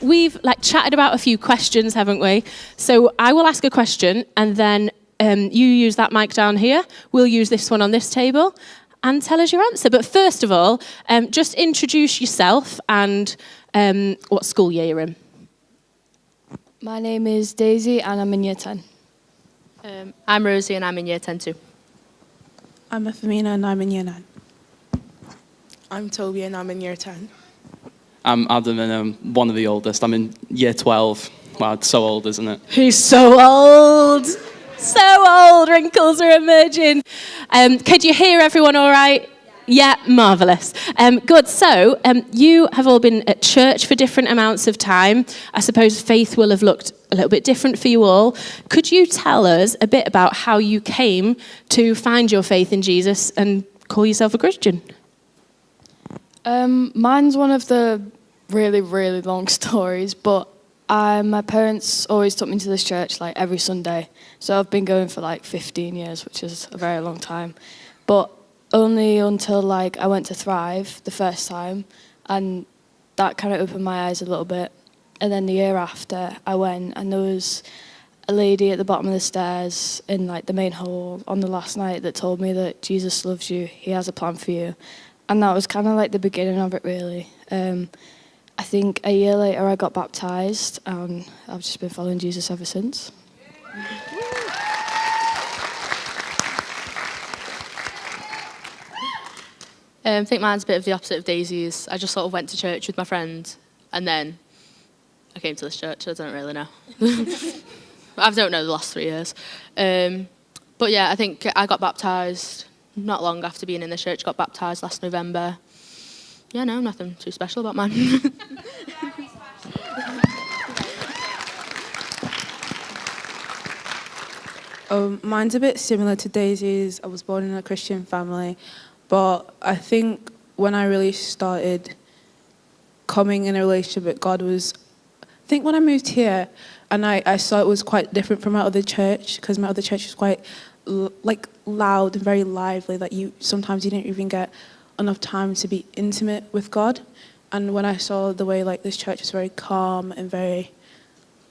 We've chatted about a few questions, haven't we? So I will ask a question, and then you use that mic down here. We'll use this one on this table, and tell us your answer. But first of all, just introduce yourself and what school year you're in. My name is Daisy, and I'm in year 10. I'm Rosie, and I'm in year 10 too. I'm Efemina, and I'm in year 9. I'm Toby, and I'm in year 10. I'm Adam, and I'm one of the oldest. I'm in year 12. Wow, it's so old, isn't it? He's so old. So old. Wrinkles are emerging. Could you hear everyone all right? Yeah, marvellous. Good. So you have all been at church for different amounts of time. I suppose faith will have looked a little bit different for you all. Could you tell us a bit about how you came to find your faith in Jesus and call yourself a Christian? Mine's one of the really, really long stories, but my parents always took me to this church every Sunday. So I've been going for 15 years, which is a very long time. But only until I went to Thrive the first time, and that kind of opened my eyes a little bit. And then the year after I went, and there was a lady at the bottom of the stairs in the main hall on the last night that told me that Jesus loves you, he has a plan for you. And that was kind of the beginning of it, really. I think a year later I got baptised, and I've just been following Jesus ever since. I think mine's a bit of the opposite of Daisy's. I just sort of went to church with my friend, and then I came to this church. I don't really know. I don't know the last 3 years. But yeah, I think I got baptised not long after being in the church. Got baptised last November. Yeah, no, nothing too special about mine. Mine's a bit similar to Daisy's. I was born in a Christian family, but I think when I really started coming in a relationship with God was, I think when I moved here, and I saw it was quite different from my other church, because my other church was quite loud and very lively, that sometimes you didn't even get enough time to be intimate with God. And when I saw the way this church was very calm and very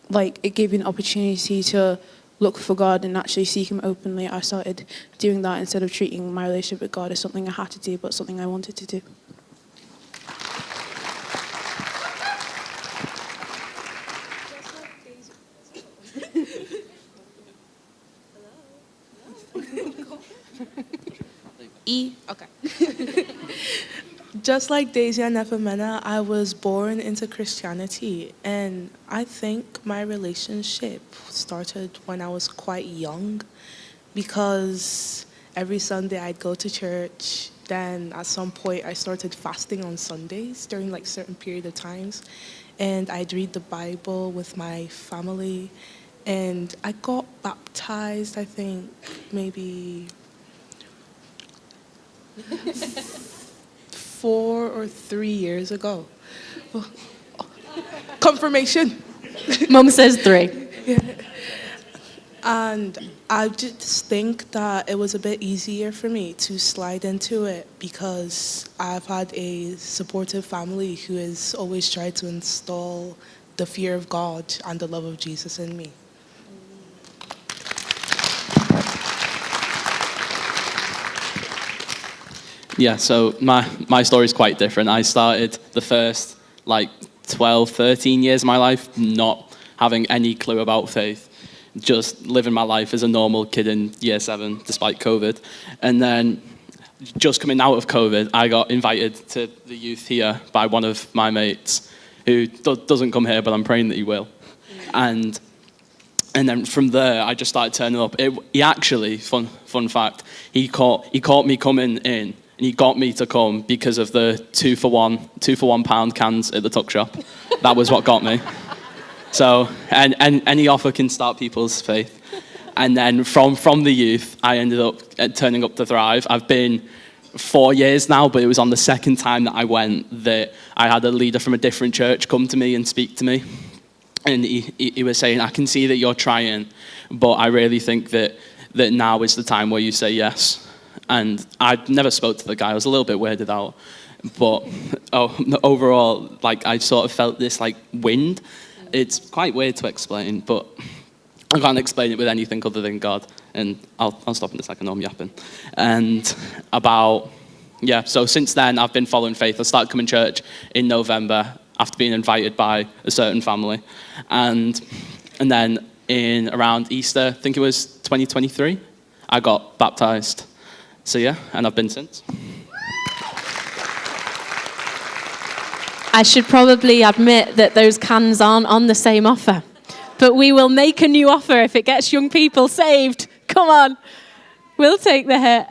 it gave you an opportunity to look for God and actually seek him openly, I started doing that instead of treating my relationship with God as something I had to do, but something I wanted to do. Okay. Just like Daisy and Efemina, I was born into Christianity, and I think my relationship started when I was quite young, because every Sunday I'd go to church. Then at some point I started fasting on Sundays during certain period of times, and I'd read the Bible with my family, and I got baptized, I think maybe 4 or 3 years ago. Confirmation. Mum says 3. Yeah. And I just think that it was a bit easier for me to slide into it because I've had a supportive family who has always tried to install the fear of God and the love of Jesus in me. Yeah, so my story is quite different. I started the first 12, 13 years of my life not having any clue about faith, just living my life as a normal kid in year 7 despite COVID. And then just coming out of COVID, I got invited to the youth here by one of my mates who doesn't come here, but I'm praying that he will. And then from there, I just started turning up. He actually, fun fact, he caught me coming in. And he got me to come because of the 2 for £1 cans at the tuck shop. That was what got me. So, and any offer can start people's faith. And then from the youth, I ended up turning up to Thrive. I've been 4 years now, but it was on the second time that I went that I had a leader from a different church come to me and speak to me. And he was saying, I can see that you're trying, but I really think that now is the time where you say yes. and I never spoke to the guy. I was a little bit weirded out, but overall, like I sort of felt this like wind. It's quite weird to explain, but I can't explain it with anything other than God. And I'll stop in a second. I'm yapping. And so since then I've been following faith. I started coming to church in November after being invited by a certain family, and then in around Easter, I think it was 2023, I got baptized. So yeah, and I've been since. I should probably admit that those cans aren't on the same offer, but we will make a new offer if it gets young people saved. Come on, we'll take the hit.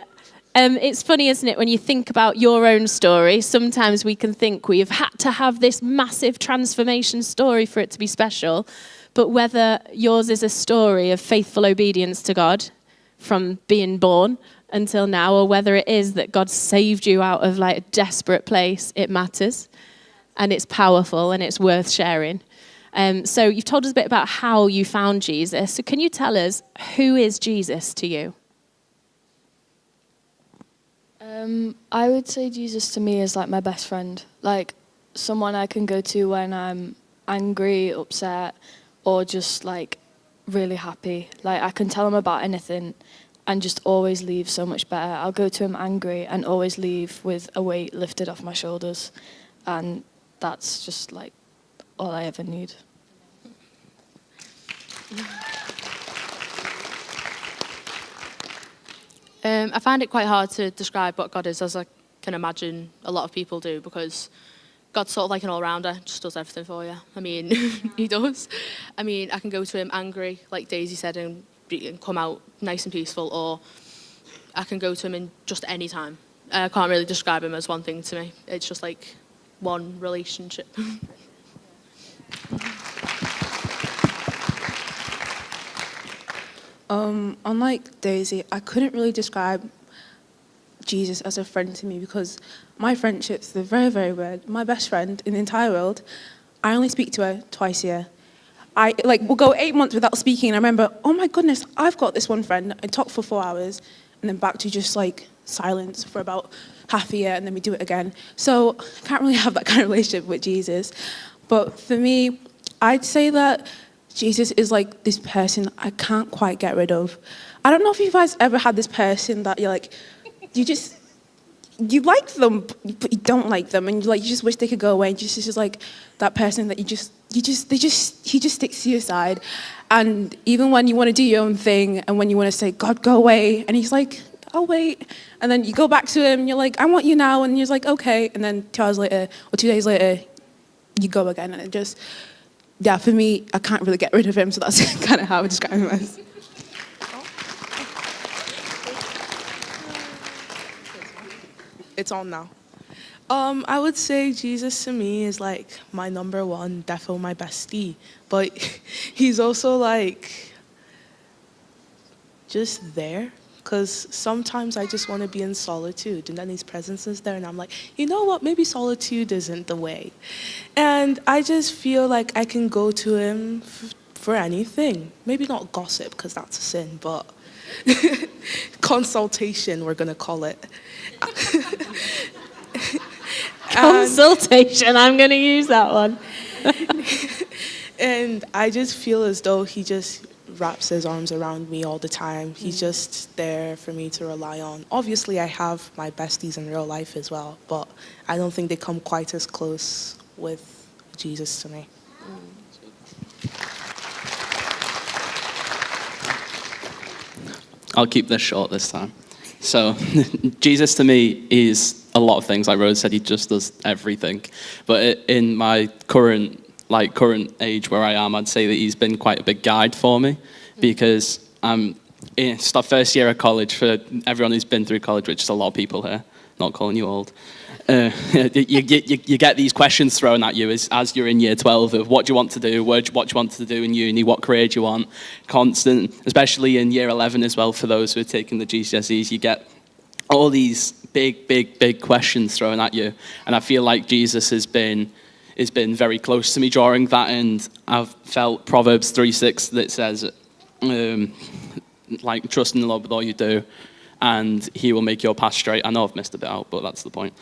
It's funny, isn't it, when you think about your own story, sometimes we can think we have had to have this massive transformation story for it to be special, but whether yours is a story of faithful obedience to God from being born until now, or whether it is that God saved you out of like a desperate place, it matters. And it's powerful and it's worth sharing. So you've told us a bit about how you found Jesus. So can you tell us, who is Jesus to you? I would say Jesus to me is like my best friend. Like someone I can go to when I'm angry, upset, or just like really happy. Like I can tell him about anything and just always leave so much better. I'll go to him angry and always leave with a weight lifted off my shoulders. And that's just like all I ever need. I find it quite hard to describe what God is, as I can imagine a lot of people do, because God's sort of like an all-rounder, just does everything for you. I mean, he does. I mean, I can go to him angry, like Daisy said, and come out nice and peaceful, or I can go to him in just any time. I can't really describe him as one thing to me. It's just like one relationship. Unlike Daisy, I couldn't really describe Jesus as a friend to me because my friendships, they're very, very weird. My best friend in the entire world, I only speak to her twice a year. We'll go 8 months without speaking, and I remember, oh my goodness, I've got this one friend. I talk for 4 hours, and then back to just like silence for about half a year, and then we do it again. So I can't really have that kind of relationship with Jesus. But for me, I'd say that Jesus is like this person I can't quite get rid of. I don't know if you guys ever had this person that you're like, you like them, but you don't like them, and you just wish they could go away. And just like that person that he just sticks to your side. And even when you want to do your own thing, and when you want to say, God, go away, and he's like, I'll wait. And then you go back to him, and you're like, I want you now, and he's like, okay. And then 2 hours later, or 2 days later, you go again, and it just, yeah, for me, I can't really get rid of him, so that's kind of how I describe him as. It's on now. I would say Jesus to me is like my number one, defo my bestie. But he's also like just there. Because sometimes I just want to be in solitude, and then his presence is there, and I'm like, you know what, maybe solitude isn't the way. And I just feel like I can go to him for anything. Maybe not gossip, because that's a sin, but consultation, we're going to call it. Consultation, I'm going to use that one. And I just feel as though he just wraps his arms around me all the time. He's just there for me to rely on. Obviously, I have my besties in real life as well, but I don't think they come quite as close with Jesus to me. I'll keep this short this time. So, Jesus to me is a lot of things. Like Rose said, he just does everything. But in my current age where I am, I'd say that he's been quite a big guide for me, because it's the first year of college. For everyone who's been through college, which is a lot of people here, not calling you old, you get these questions thrown at you as you're in year 12 of what do you want to do, what do you want to do in uni, what career do you want, constant, especially in year 11 as well for those who are taking the GCSEs, you get all these big questions thrown at you. And I feel like Jesus has been very close to me during that, and I've felt Proverbs 3:6 that says, trust in the Lord with all you do, and he will make your path straight. I know I've missed a bit out, but that's the point.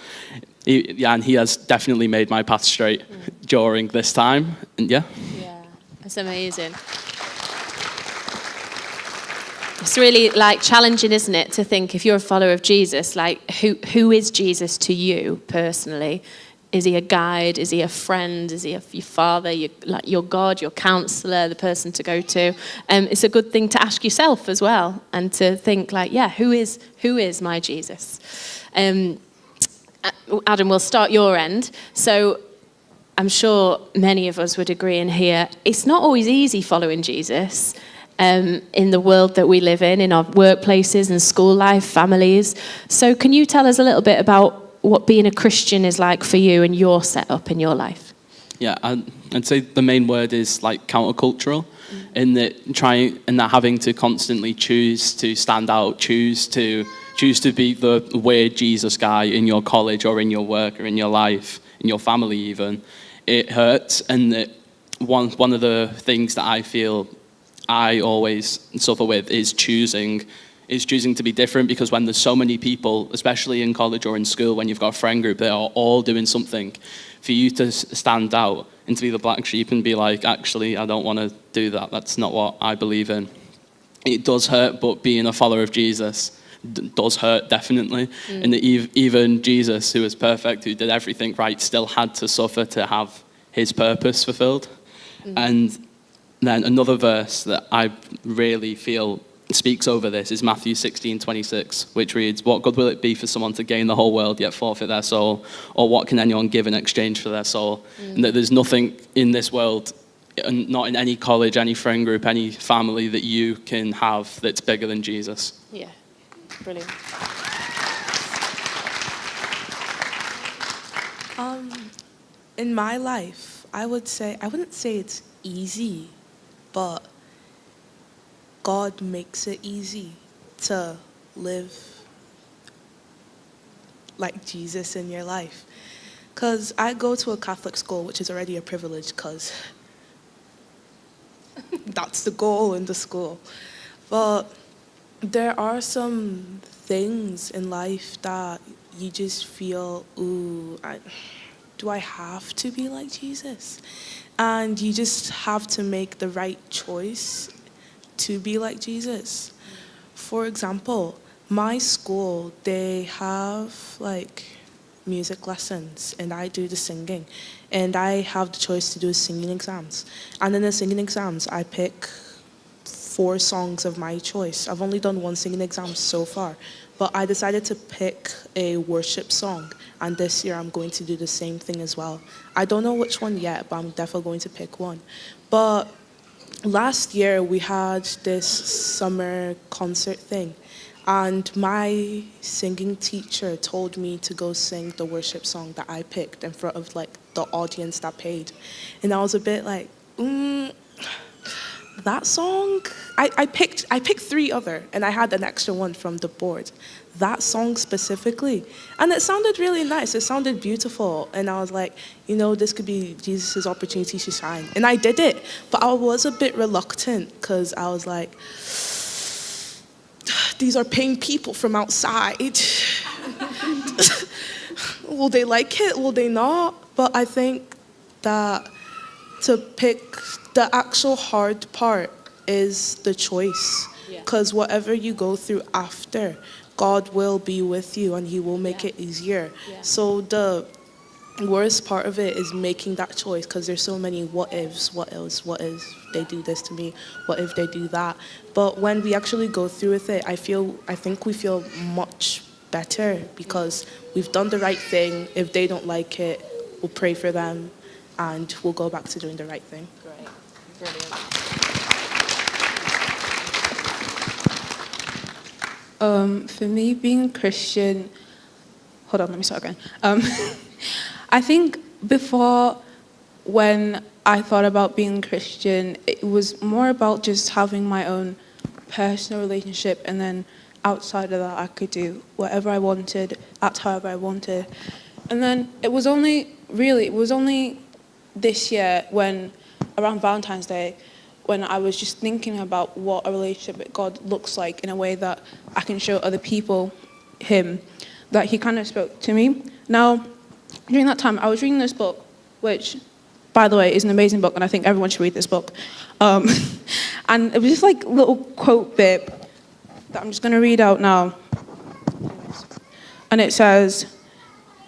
And he has definitely made my path straight during this time. And Yeah, that's amazing. It's really like challenging, isn't it, to think if you're a follower of Jesus, like who is Jesus to you personally? Is he a guide? Is he a friend? Is he your father, your God, your counselor, the person to go to? It's a good thing to ask yourself as well, and to think like, yeah, who is my Jesus? Adam, we'll start your end. So I'm sure many of us would agree in here, it's not always easy following Jesus in the world that we live in our workplaces and school life, families. So can you tell us a little bit about what being a Christian is like for you and your setup in your life? Yeah, I'd say the main word is like countercultural, in that having to constantly choose to stand out, choose to be the weird Jesus guy in your college or in your work or in your life, in your family even. It hurts, and that one of the things that I feel I always suffer with is choosing to be different, because when there's so many people, especially in college or in school, when you've got a friend group that are all doing something, for you to stand out and to be the black sheep and be like, actually, I don't want to do that. That's not what I believe in. It does hurt, but being a follower of Jesus does hurt, definitely. And that even Jesus, who was perfect, who did everything right, still had to suffer to have his purpose fulfilled. And then another verse that I really feel speaks over this is Matthew 16:26, which reads, "What good will it be for someone to gain the whole world yet forfeit their soul? Or what can anyone give in exchange for their soul?" And that there's nothing in this world, not in any college, any friend group, any family, that you can have that's bigger than Jesus. Yeah, brilliant. In my life, I wouldn't say it's easy, but God makes it easy to live like Jesus in your life. Because I go to a Catholic school, which is already a privilege, because that's the goal in the school. But there are some things in life that you just feel, do I have to be like Jesus? And you just have to make the right choice to be like Jesus. For example, my school, they have like music lessons, and I do the singing, and I have the choice to do singing exams. And in the singing exams, I pick 4 songs of my choice. I've only done 1 singing exam so far, but I decided to pick a worship song, and this year I'm going to do the same thing as well. I don't know which one yet, but I'm definitely going to pick one. But last year we had this summer concert thing, and my singing teacher told me to go sing the worship song that I picked in front of like the audience that paid. And I was a bit like, that song? I picked 3 other, and I had an extra one from the board. That song specifically. And it sounded really nice. It sounded beautiful. And I was like, this could be Jesus' opportunity to shine. And I did it. But I was a bit reluctant, because I was like, these are paying people from outside. Will they like it? Will they not? But I think that to pick, the actual hard part is the choice. Because whatever you go through after, God will be with you, and he will make it easier. So the worst part of it is making that choice, because there's so many what ifs, what else, what if they do this to me, what if they do that. But when we actually go through with it, I think we feel much better, because we've done the right thing. If they don't like it, we'll pray for them, and we'll go back to doing the right thing. Great, brilliant. For me, being Christian, hold on, let me start again. I think before, when I thought about being Christian, it was more about just having my own personal relationship, and then outside of that, I could do whatever I wanted, act however I wanted. And then it was only this year, when around Valentine's Day, when I was just thinking about what a relationship with God looks like in a way that I can show other people him, that he kind of spoke to me. Now, during that time, I was reading this book, which, by the way, is an amazing book, and I think everyone should read this book. And it was just like a little quote bit that I'm just going to read out now. And it says,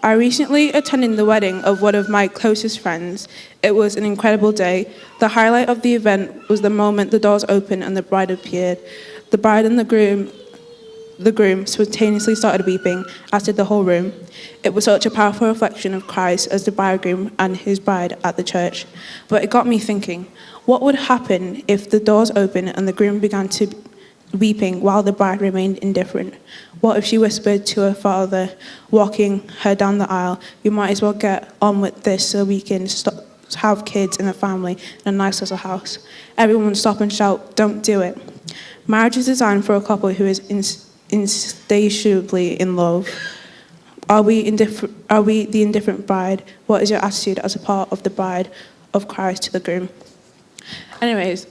I recently attended the wedding of one of my closest friends. It was an incredible day. The highlight of the event was the moment the doors opened and the bride appeared. The bride and the groom spontaneously started weeping, as did the whole room. It was such a powerful reflection of Christ as the bridegroom and his bride at the church. But it got me thinking, what would happen if the doors opened and the groom began to weeping while the bride remained indifferent? What if she whispered to her father, walking her down the aisle, we might as well get on with this so we can have kids and a family and a nice little house. Everyone would stop and shout, don't do it. Marriage is designed for a couple who is insatiably in love. Are we the indifferent bride? What is your attitude as a part of the bride of Christ to the groom? Anyways,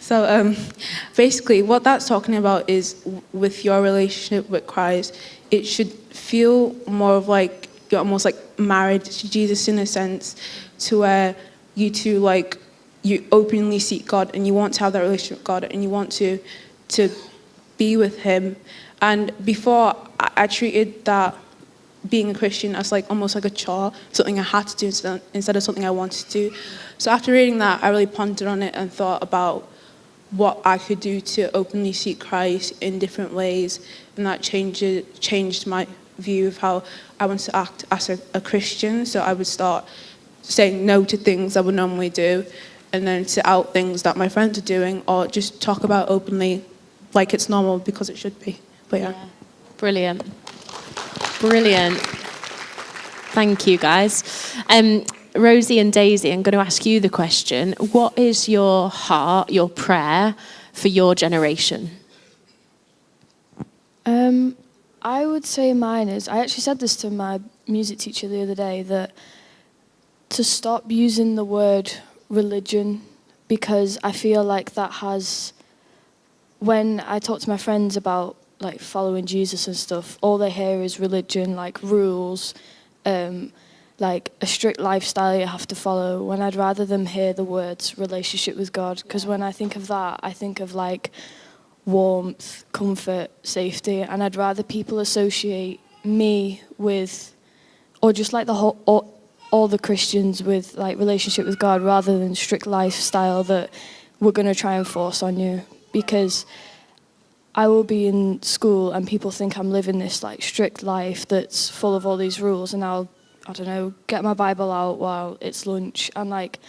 so basically what that's talking about is with your relationship with Christ, it should feel more of like you're almost like married to Jesus in a sense, to where you two like you openly seek God and you want to have that relationship with God and you want to be with him. And before I treated that being a Christian as like almost like a chore, something I had to do instead of something I wanted to do. So after reading that, I really pondered on it and thought about what I could do to openly seek Christ in different ways, and that changed my view of how I want to act as a Christian. So I would start saying no to things I would normally do, and then sit out things that my friends are doing, or just talk about openly like it's normal because it should be. But yeah. Brilliant. Thank you, guys. Rosie and Daisy, I'm going to ask you the question. What is your heart, your prayer for your generation? I would say mine is, I actually said this to my music teacher the other day, that to stop using the word religion, because I feel like that has, when I talk to my friends about like following Jesus and stuff, all they hear is religion, like rules, like a strict lifestyle you have to follow, when I'd rather them hear the words relationship with God, because when I think of that, I think of like warmth, comfort, safety, and I'd rather people associate me with, or just like the whole, all the Christians with like relationship with God, rather than strict lifestyle that we're going to try and force on you. Because I will be in school and people think I'm living this like strict life that's full of all these rules, and I don't know, get my Bible out while it's lunch, and like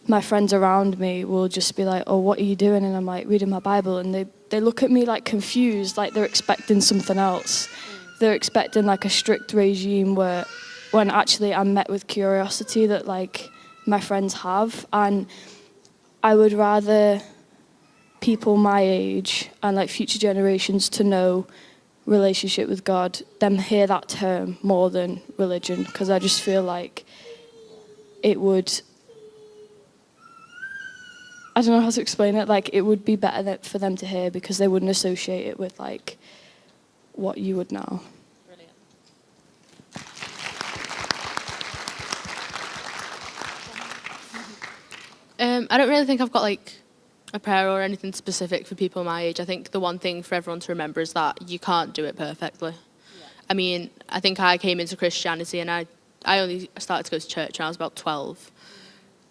my friends around me will just be like, oh, what are you doing? And I'm like, reading my Bible, and they look at me like confused, like they're expecting something else. They're expecting like a strict regime, where when actually I'm met with curiosity that like my friends have. And I would rather people my age and like future generations to know relationship with God, them hear that term more than religion, because I just feel like it would, I don't know how to explain it, like it would be better for them to hear, because they wouldn't associate it with like what you would know. I don't really think I've got like a prayer or anything specific for people my age. I think the one thing for everyone to remember is that you can't do it perfectly. Yeah. I mean, I think I came into Christianity and I only started to go to church when I was about 12.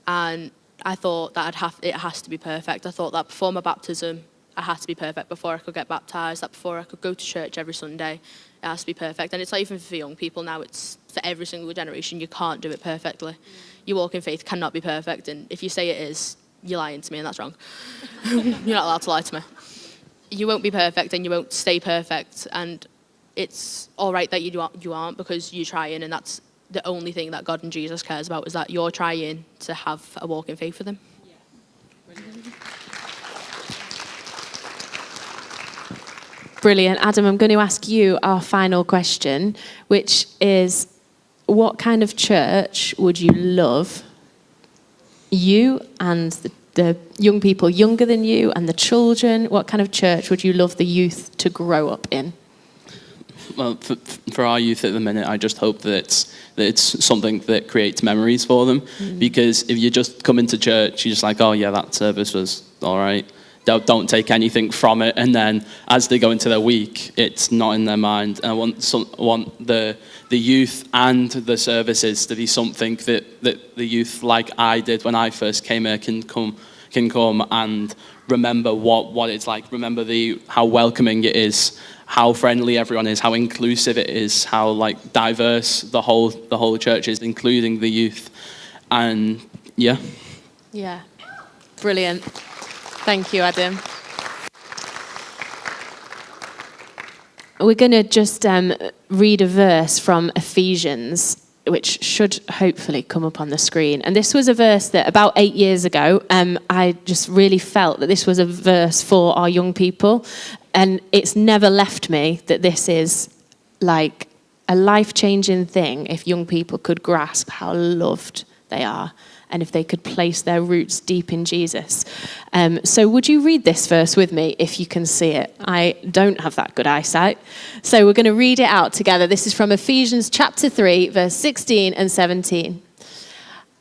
And I thought that it has to be perfect. I thought that before my baptism, I had to be perfect before I could get baptised, that before I could go to church every Sunday, it has to be perfect. And it's not even for young people now, it's for every single generation. You can't do it perfectly. Your walk in faith cannot be perfect, and if you say it is, you're lying to me, and that's wrong. You're not allowed to lie to me. You won't be perfect, and you won't stay perfect, and it's all right that you aren't, because you're trying, and that's the only thing that God and Jesus cares about, is that you're trying to have a walk in faith with him. Brilliant. Adam, I'm going to ask you our final question, which is, what kind of church would you love you and the young people younger than you and the children? What kind of church would you love the youth to grow up in? Well, for our youth at the minute, I just hope that it's something that creates memories for them. Because if you just come into church, you're just like, oh yeah, that service was all right. Don't take anything from it. And then as they go into their week, it's not in their mind. And I want the youth and the services to be something that the youth, like I did when I first came here, can come and remember what it's like. Remember how welcoming it is, how friendly everyone is, how inclusive it is, how like diverse the whole church is, including the youth. And yeah. Yeah, brilliant. Thank you, Adam. We're going to just read a verse from Ephesians, which should hopefully come up on the screen. And this was a verse that about 8 years ago, I just really felt that this was a verse for our young people. And it's never left me that this is like a life-changing thing if young people could grasp how loved they are and if they could place their roots deep in Jesus. So would you read this verse with me if you can see it? I don't have that good eyesight. So we're going to read it out together. This is from Ephesians chapter 3, verse 16 and 17.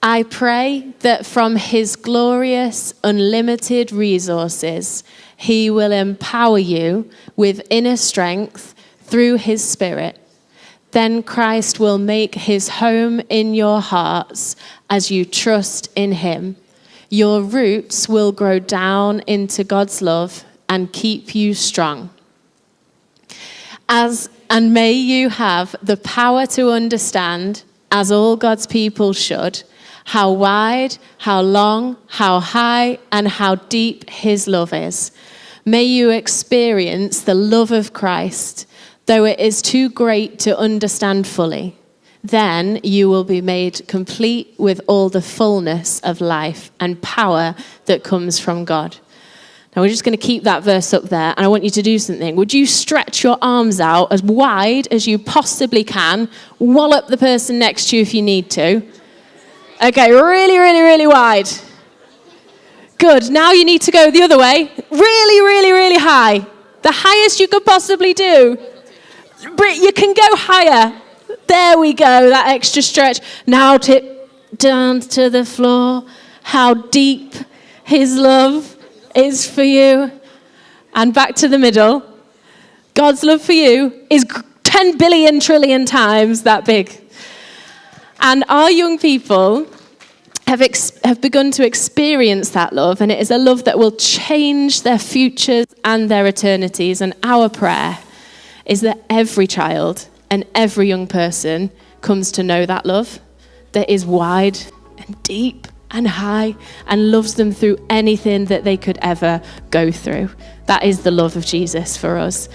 I pray that from his glorious, unlimited resources, he will empower you with inner strength through his Spirit. Then Christ will make his home in your hearts as you trust in him. Your roots will grow down into God's love and keep you strong. And may you have the power to understand, as all God's people should, how wide, how long, how high, and how deep his love is. May you experience the love of Christ, though it is too great to understand fully. Then you will be made complete with all the fullness of life and power that comes from God. Now we're just going to keep that verse up there, and I want you to do something. Would you stretch your arms out as wide as you possibly can? Wallop the person next to you if you need to. Okay, really, really, really wide. Good. Now you need to go the other way. Really, really, really high. The highest you could possibly do. You can go higher. There we go, that extra stretch. Now tip down to the floor. How deep his love is for you. And back to the middle. God's love for you is 10 billion trillion times that big. And our young people have begun to experience that love, and it is a love that will change their futures and their eternities. And our prayer is that every child and every young person comes to know that love that is wide and deep and high and loves them through anything that they could ever go through. That is the love of Jesus for us.